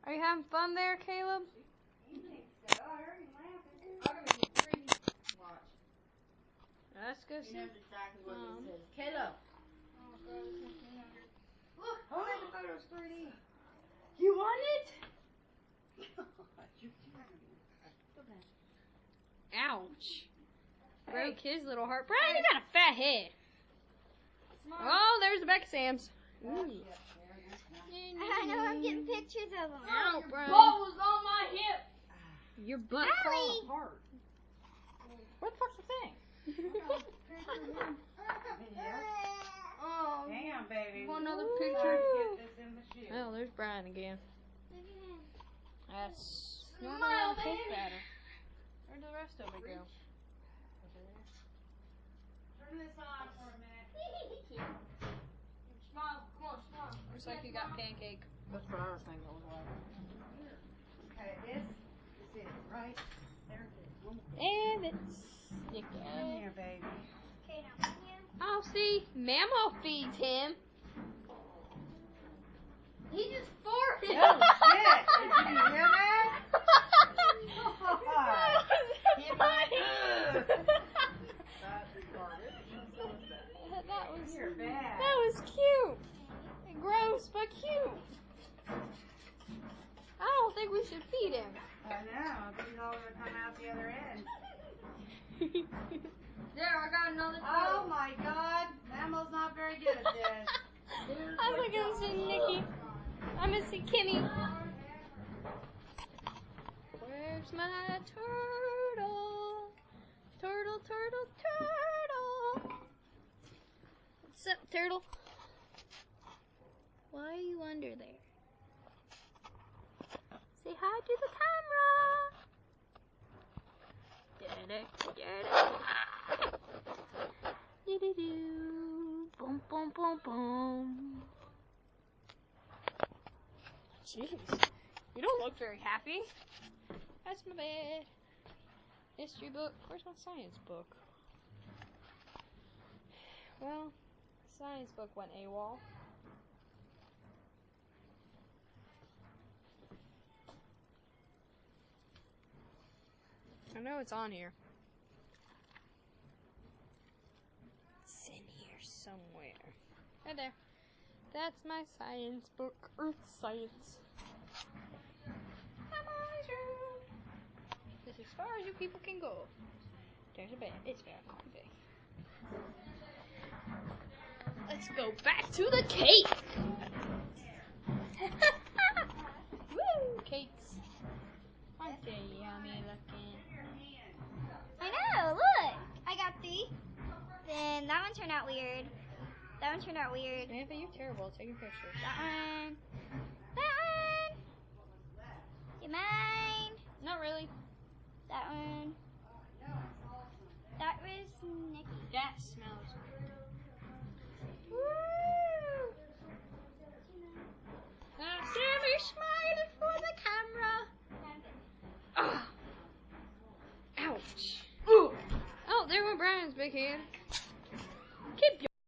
Are you having fun there, Caleb? That's good. He knows exactly what this is. Caleb. Oh god, this makes me hungry. Look, I'll make the photos 3D. You want it? Ouch. Broke his little heart. Brian, you got a fat head. Oh, there's the Becca Sams. I know, I'm getting pictures of them. Ow, Brian. Ball was on my hip. Your butt Allie! falls apart. What the fuck's the thing? Oh, Damn, baby. Want another Trying picture? to get this in the shoe. Oh, there's Brian again. look at him. That's not Smile, a cake baby. batter. Where did the rest of it go? Turn this on for a minute. Smile, come on, smile. Looks like you got pancake. That's what I was thinking it was like. Okay, this is it, right? There it is. And it's sticky. Come here, baby. Okay, now bring him. Oh, see, Mammo feeds him. He just farted. Oh, shit. Did you hear that? Hit my That was You're bad. that was cute. Gross, but cute. I don't think we should feed him. I know. He's all going to come out the other end. There, I got another Oh, my God. Mammo's not very good at this. I'm gonna see Nikki. I'm gonna see Kimmy. Where's my turtle? Turtle, turtle, turtle. What's up, turtle? Why are you under there? Say hi to the camera. Do-do-do. Boom, boom, boom, boom. Jeez, you don't look very happy. That's my bed. History book. Where's my science book? Well, the science book went AWOL. I know it's on here. It's in here somewhere. Right there. That's my science book. Earth science. This is as far as you people can go. There's a bed. It's very comfy. Let's go back to the cake. Woo! Cakes. Aren't they yummy looking? I know, look. I got 3. Then that one turned out weird. That one turned out weird. Samantha, you're terrible at taking pictures. That one. That one. You mine. Not really. That one. That was Nikki. That smells good. Woo! Sammy smiling for the camera. Ouch. Oh, there went Brian's big hand. Keep